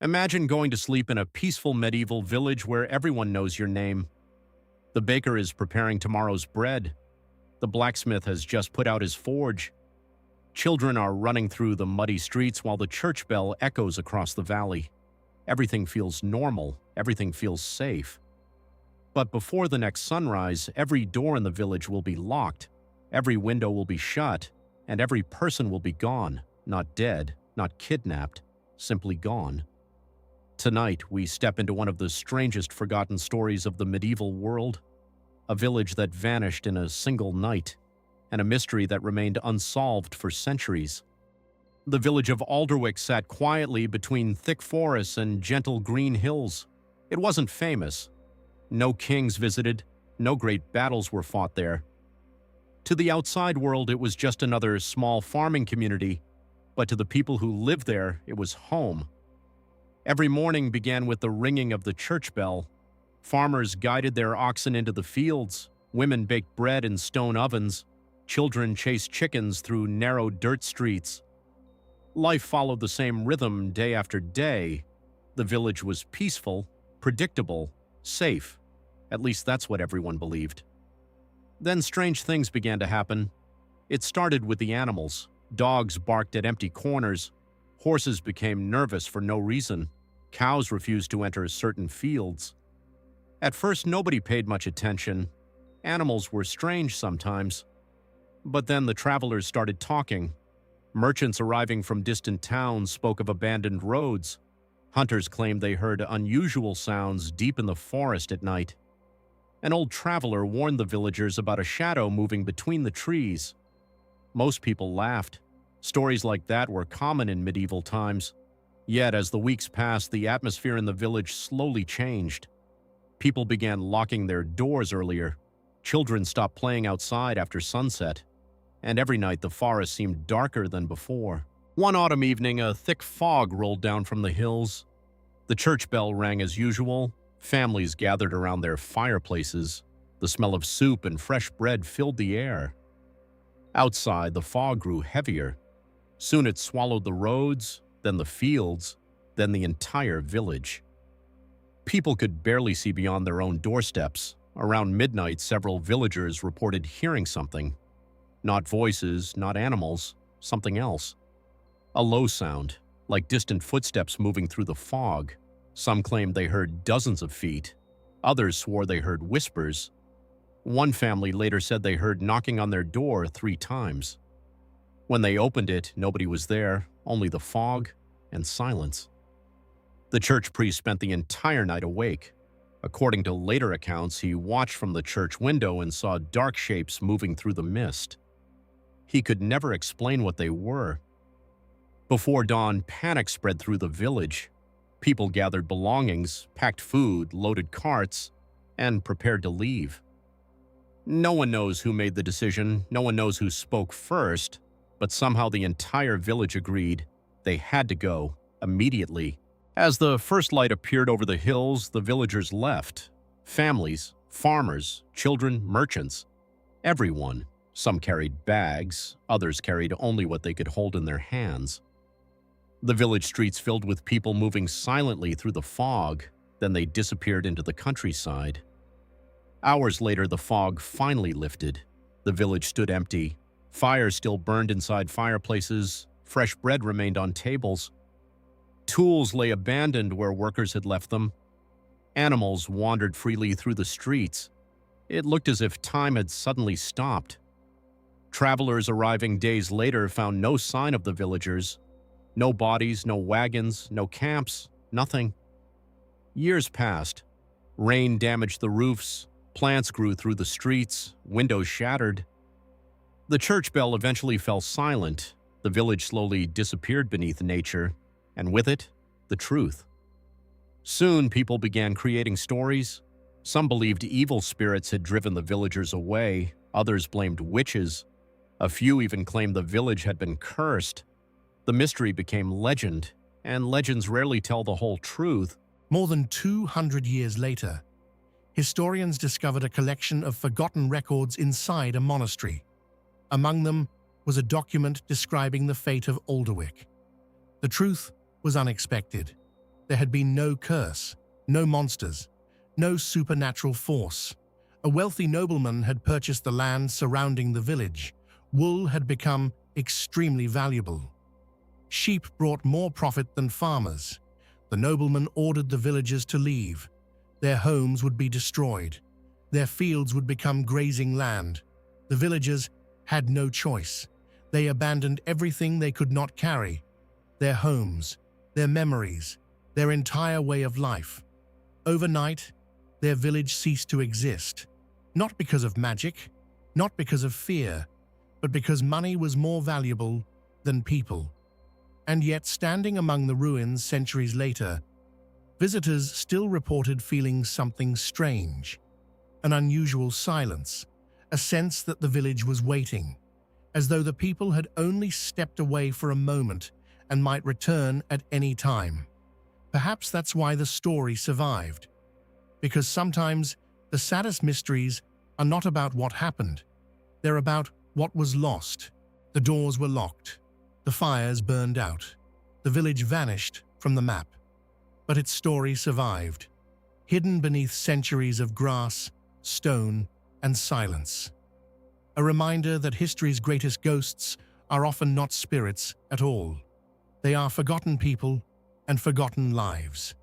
Imagine going to sleep in a peaceful medieval village where everyone knows your name. The baker is preparing tomorrow's bread. The blacksmith has just put out his forge. Children are running through the muddy streets while the church bell echoes across the valley. Everything feels normal. Everything feels safe. But before the next sunrise, every door in the village will be locked. Every window will be shut. And every person will be gone. Not dead, not kidnapped, simply gone. Tonight, we step into one of the strangest forgotten stories of the medieval world. A village that vanished in a single night, and a mystery that remained unsolved for centuries. The village of Alderwick sat quietly between thick forests and gentle green hills. It wasn't famous. No kings visited, no great battles were fought there. To the outside world, it was just another small farming community, but to the people who lived there, it was home. Every morning began with the ringing of the church bell. Farmers guided their oxen into the fields, women baked bread in stone ovens, children chased chickens through narrow dirt streets. Life followed the same rhythm day after day. The village was peaceful, predictable, safe. At least that's what everyone believed. Then strange things began to happen. It started with the animals. Dogs barked at empty corners. Horses became nervous for no reason. Cows refused to enter certain fields. At first, nobody paid much attention. Animals were strange sometimes. But then the travelers started talking. Merchants arriving from distant towns spoke of abandoned roads. Hunters claimed they heard unusual sounds deep in the forest at night. An old traveler warned the villagers about a shadow moving between the trees. Most people laughed. Stories like that were common in medieval times. Yet, as the weeks passed, the atmosphere in the village slowly changed. People began locking their doors earlier. Children stopped playing outside after sunset. And every night the forest seemed darker than before. One autumn evening, a thick fog rolled down from the hills. The church bell rang as usual. Families gathered around their fireplaces. The smell of soup and fresh bread filled the air. Outside, the fog grew heavier. Soon it swallowed the roads, then the fields, then the entire village. People could barely see beyond their own doorsteps. Around midnight, several villagers reported hearing something. Not voices, not animals, something else. A low sound, like distant footsteps moving through the fog. Some claimed they heard dozens of feet. Others swore they heard whispers. One family later said they heard knocking on their door 3 times. When they opened it, nobody was there, only the fog and silence. The church priest spent the entire night awake. According to later accounts, he watched from the church window and saw dark shapes moving through the mist. He could never explain what they were. Before dawn, panic spread through the village. People gathered belongings, packed food, loaded carts, and prepared to leave. No one knows who made the decision, no one knows who spoke first, but somehow the entire village agreed they had to go, immediately. As the first light appeared over the hills, the villagers left. Families, farmers, children, merchants. Everyone. Some carried bags, others carried only what they could hold in their hands. The village streets filled with people moving silently through the fog, then they disappeared into the countryside. Hours later, the fog finally lifted. The village stood empty. Fires still burned inside fireplaces. Fresh bread remained on tables. Tools lay abandoned where workers had left them. Animals wandered freely through the streets. It looked as if time had suddenly stopped. Travelers arriving days later found no sign of the villagers. No bodies, no wagons, no camps, nothing. Years passed. Rain damaged the roofs. Plants grew through the streets. Windows shattered. The church bell eventually fell silent. The village slowly disappeared beneath nature, and with it, the truth. Soon, people began creating stories. Some believed evil spirits had driven the villagers away. Others blamed witches. A few even claimed the village had been cursed. The mystery became legend, and legends rarely tell the whole truth. More than 200 years later, historians discovered a collection of forgotten records inside a monastery. Among them was a document describing the fate of Alderwick. The truth was unexpected. There had been no curse, no monsters, no supernatural force. A wealthy nobleman had purchased the land surrounding the village. Wool had become extremely valuable. Sheep brought more profit than farmers. The nobleman ordered the villagers to leave. Their homes would be destroyed. Their fields would become grazing land. The villagers had no choice. They abandoned everything they could not carry: their homes, their memories, their entire way of life. Overnight, their village ceased to exist, not because of magic, not because of fear, but because money was more valuable than people. And yet, standing among the ruins centuries later, visitors still reported feeling something strange, an unusual silence, a sense that the village was waiting, as though the people had only stepped away for a moment and might return at any time. Perhaps that's why the story survived, because sometimes the saddest mysteries are not about what happened, they're about what was lost. The doors were locked, the fires burned out, the village vanished from the map. But its story survived, hidden beneath centuries of grass, stone, and silence. A reminder that history's greatest ghosts are often not spirits at all. They are forgotten people and forgotten lives.